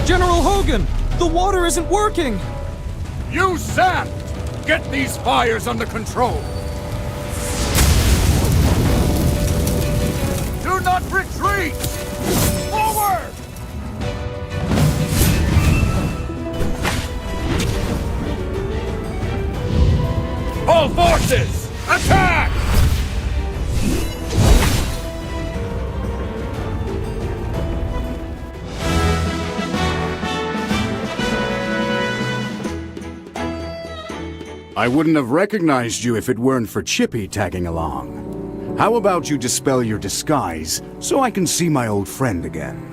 General Hogan! The water isn't working! You sand! Get these fires under control! Do not retreat! Forward! All forces, attack! I wouldn't have recognized you if it weren't for Chippy tagging along. How about you dispel your disguise so I can see my old friend again?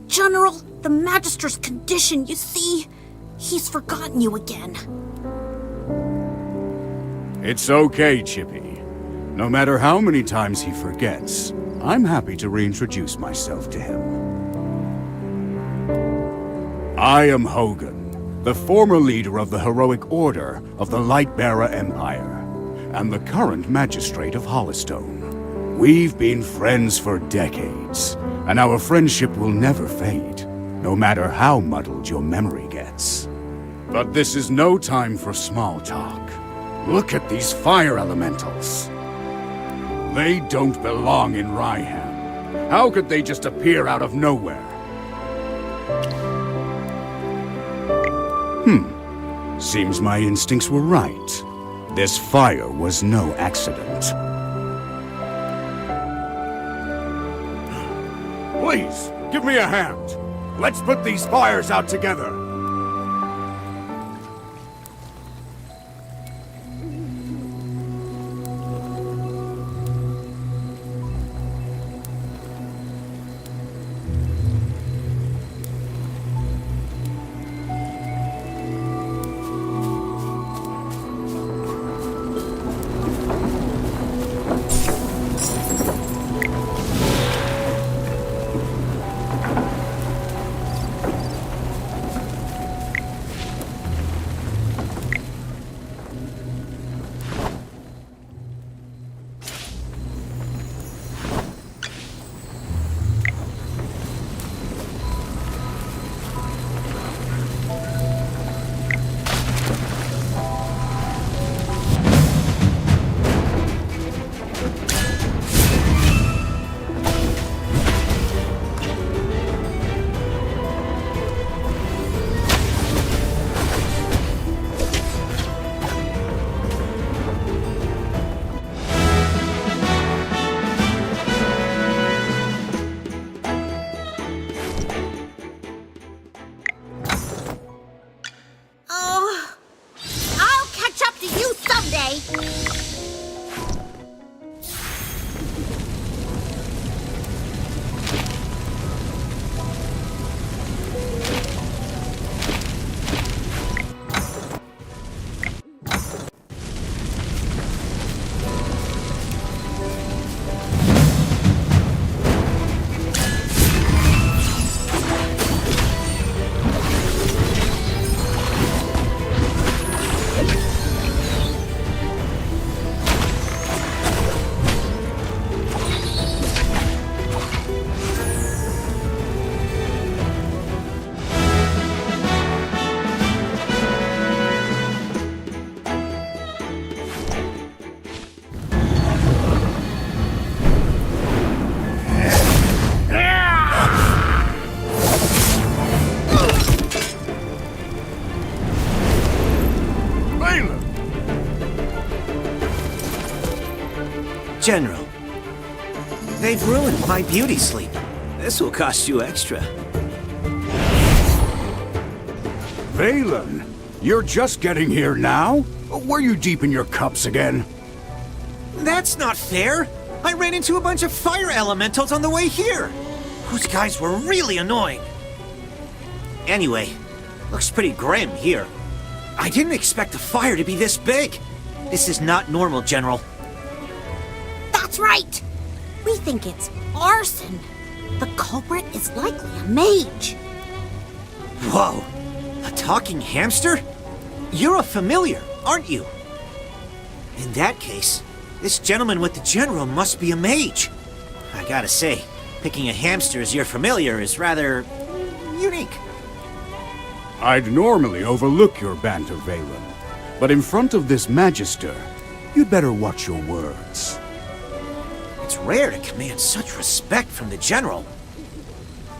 General, the Magister's condition, you see? He's forgotten you again. It's okay, Chippy. No matter how many times he forgets, I'm happy to reintroduce myself to him. I am Hogan, the former leader of the heroic order of the Lightbearer Empire, and the current magistrate of Hollowstone. We've been friends for decades, and our friendship will never fade, no matter how muddled your memory gets. But this is no time for small talk. Look at these fire elementals. They don't belong in Ryham. How could they just appear out of nowhere? Seems my instincts were right. This fire was no accident. Please, give me a hand. Let's put these fires out together. General, they've ruined my beauty sleep. This will cost you extra. Valen, you're just getting here now? Were you deep in your cups again? That's not fair! I ran into a bunch of fire elementals on the way here! Those guys were really annoying. Anyway, looks pretty grim here. I didn't expect the fire to be this big. This is not normal, General. That's right! We think it's arson. The culprit is likely a mage. Whoa! A talking hamster? You're a familiar, aren't you? In that case, this gentleman with the general must be a mage. I gotta say, Picking a hamster as your familiar is rather unique. I'd normally overlook your banter, Valen, but in front of this Magister, you'd better watch your words. It's rare to command such respect from the General.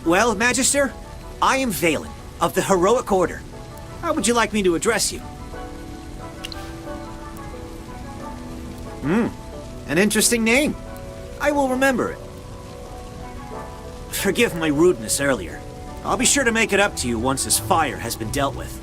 Well, Magister, I am Valen, of the Heroic Order. How would you like me to address you? An interesting name. I will remember it. Forgive my rudeness earlier. I'll be sure to make it up to you once this fire has been dealt with.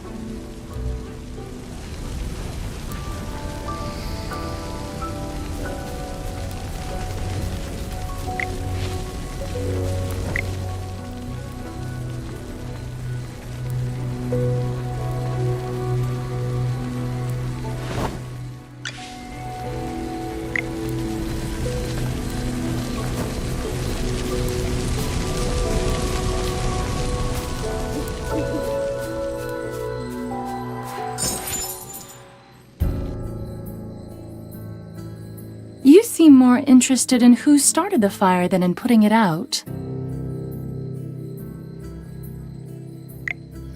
You seem more interested in who started the fire than in putting it out.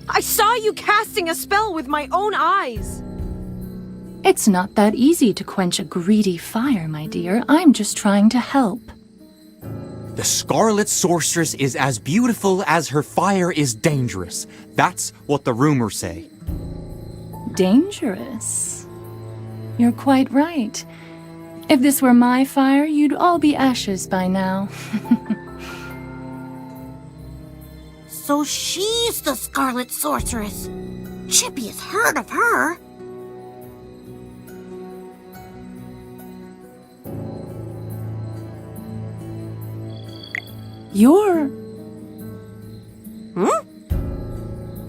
I saw you casting a spell with my own eyes! It's not that easy to quench a greedy fire, my dear. I'm just trying to help. The Scarlet Sorceress is as beautiful as her fire is dangerous. That's what the rumors say. Dangerous? You're quite right. If this were my fire, you'd all be ashes by now. So she's the Scarlet Sorceress. Chippy has heard of her. You're...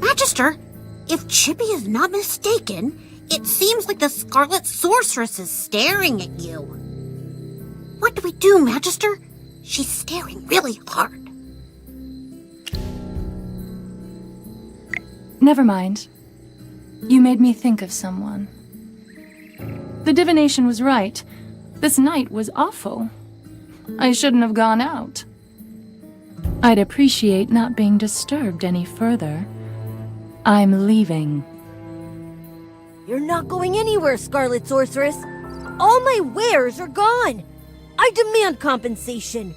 Magister, if Chippy is not mistaken, it seems like the Scarlet Sorceress is staring at you. What do we do, Magister? She's staring really hard. Never mind. You made me think of someone. The divination was right. This night was awful. I shouldn't have gone out. I'd appreciate not being disturbed any further. I'm leaving. You're not going anywhere, Scarlet Sorceress. All my wares are gone. I demand compensation.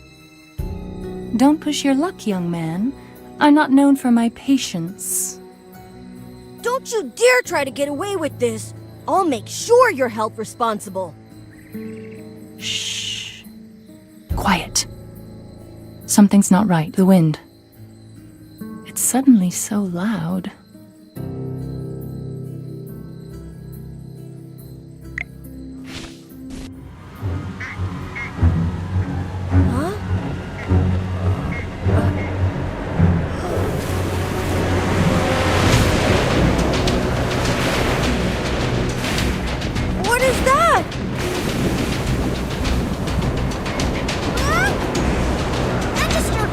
Don't push your luck, young man. I'm not known for my patience. Don't you dare try to get away with this. I'll make sure you're held responsible. Shh. Quiet. Something's not right. The wind. It's suddenly so loud. What is that? Magister!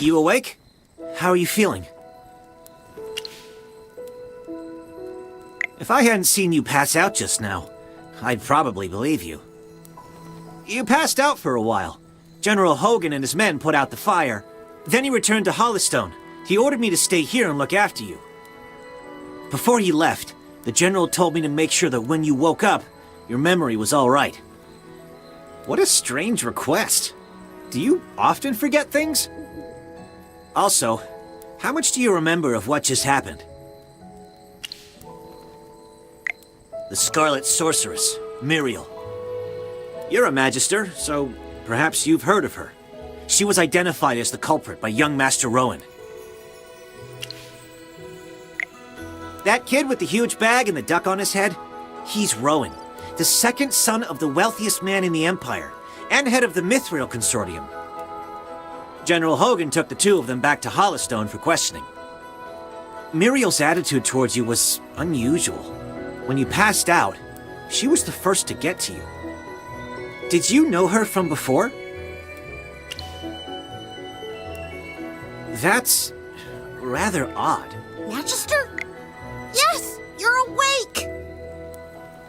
You awake? How are you feeling? If I hadn't seen you pass out just now, I'd probably believe you. You passed out for a while. General Hogan and his men put out the fire. Then he returned to Hollystone. He ordered me to stay here and look after you. Before he left, the General told me to make sure that when you woke up, your memory was all right. What a strange request. Do you often forget things? Also, how much do you remember of what just happened? The Scarlet Sorceress, Muriel. You're a Magister, so perhaps you've heard of her. She was identified as the culprit by young Master Rowan. That kid with the huge bag and the duck on his head? He's Rowan, the second son of the wealthiest man in the Empire, and head of the Mithril Consortium. General Hogan took the two of them back to Hollystone for questioning. Muriel's attitude towards you was unusual. When you passed out, she was the first to get to you. Did you know her from before? That's rather odd. Magister? Yes, you're awake!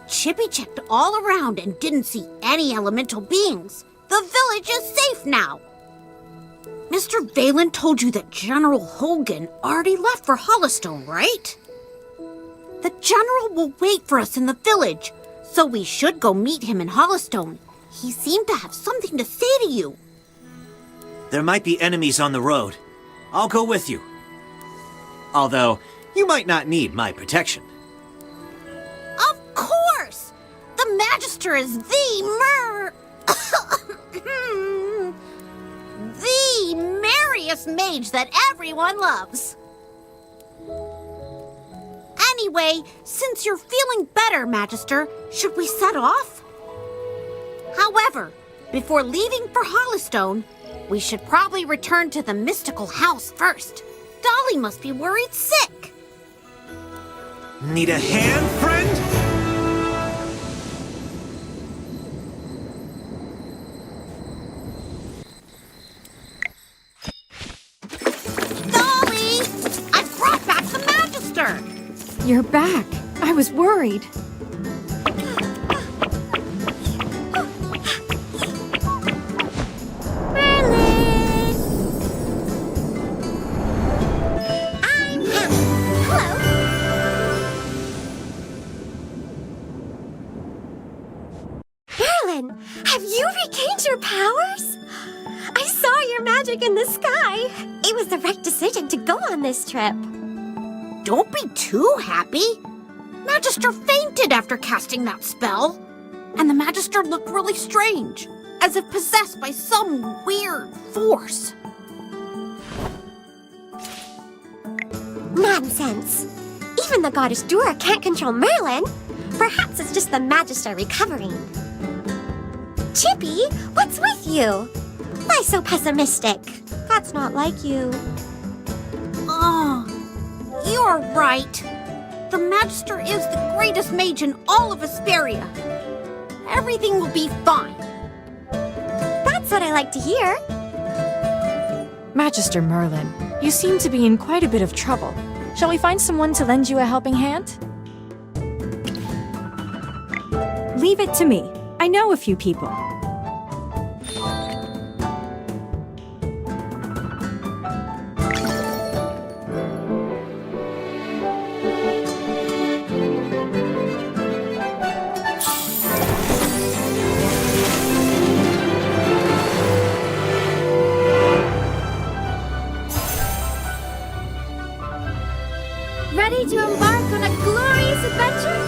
Chippy checked all around and didn't see any elemental beings. The village is safe now. Mr. Valen told you that General Hogan already left for Hollystone, right? The General will wait for us in the village, so we should go meet him in Hollystone. He seemed to have something to say to you. There might be enemies on the road. I'll go with you. Although, you might not need my protection. Of course! The Magister is the the merriest mage that everyone loves. Anyway, since you're feeling better, Magister, should we set off? However, before leaving for Hollystone, we should probably return to the mystical house first. Dolly must be worried sick. Need a hand, friend? Dolly! I brought back the Magister! You're back. I was worried. Have you regained your powers? I saw your magic in the sky. It was the right decision to go on this trip. Don't be too happy. Magister fainted after casting that spell. And the Magister looked really strange, as if possessed by some weird force. Nonsense. Even the goddess Dura can't control Merlin. Perhaps it's just the Magister recovering. Chippy, what's with you? Why so pessimistic? That's not like you. Oh, you're right. The Magister is the greatest mage in all of Esperia. Everything will be fine. That's what I like to hear. Magister Merlin, you seem to be in quite a bit of trouble. Shall we find someone to lend you a helping hand? Leave it to me. I know a few people. Ready to embark on a glorious adventure?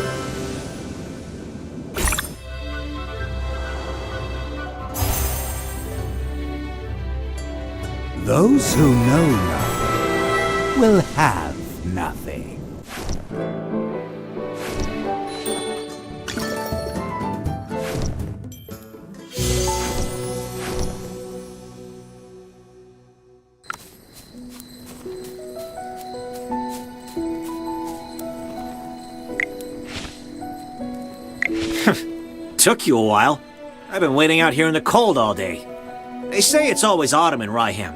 Those who know nothing will have nothing. Took you a while. I've been waiting out here in the cold all day. They say it's always autumn in Ryham.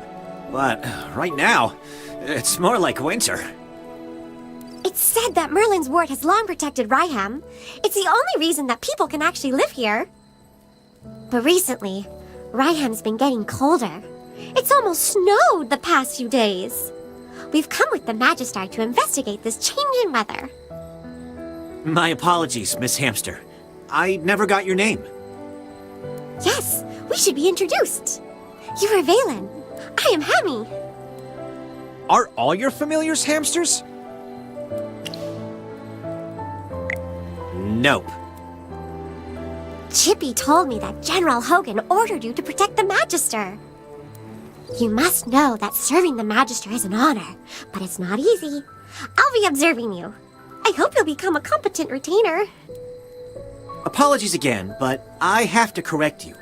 But right now, it's more like winter. It's said that Merlin's ward has long protected Ryham. It's the only reason that people can actually live here. But recently, Ryham's been getting colder. It's almost snowed the past few days. We've come with the Magister to investigate this change in weather. My apologies, Miss Hamster. I never got your name. Yes, we should be introduced. You are Valen. I am Hammy. Are all your familiars hamsters? Nope. Chippy told me that General Hogan ordered you to protect the Magister. You must know that serving the Magister is an honor, but it's not easy. I'll be observing you. I hope you'll become a competent retainer. Apologies again, but I have to correct you.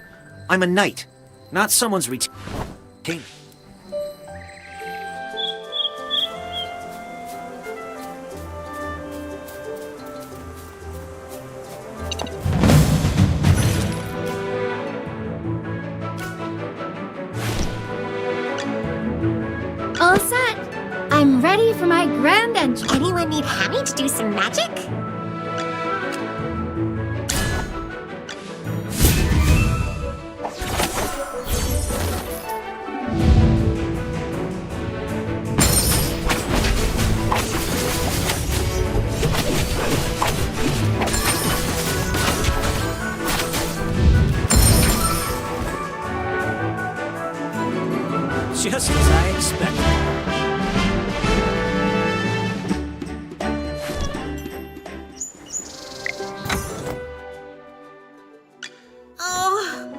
I'm a knight, not someone's retainer. All set. I'm ready for my grand entry. Anyone need Hammy to do some magic? Just as I expected. Oh,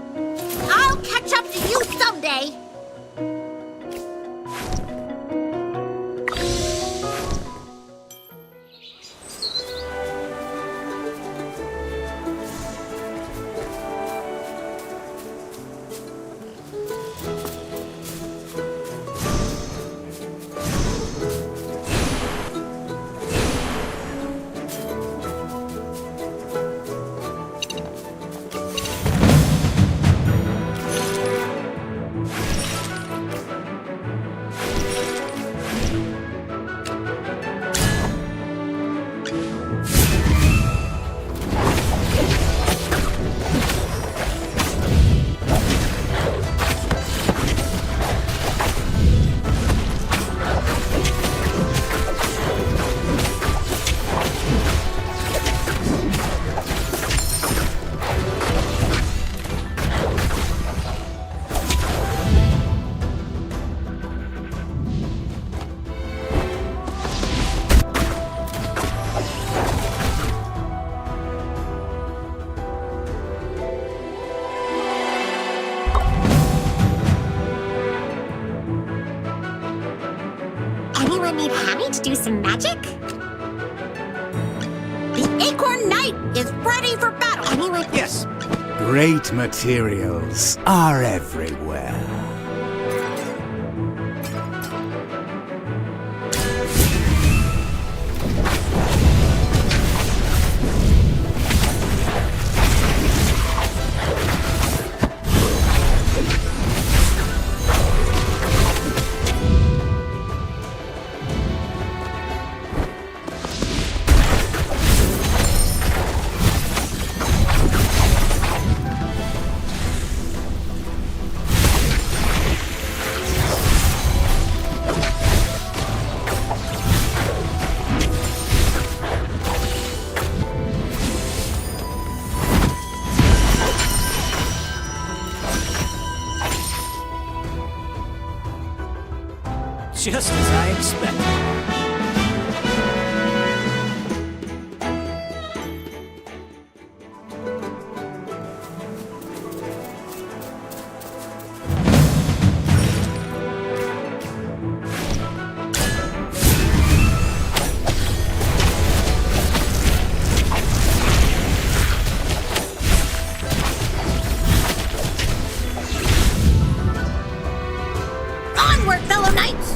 I'll catch up to you someday. Anyone need Hammy to do some magic? The Acorn Knight is ready for battle. Anyone? Yes. Great materials are everywhere. Just as I expected. Onward, fellow knights!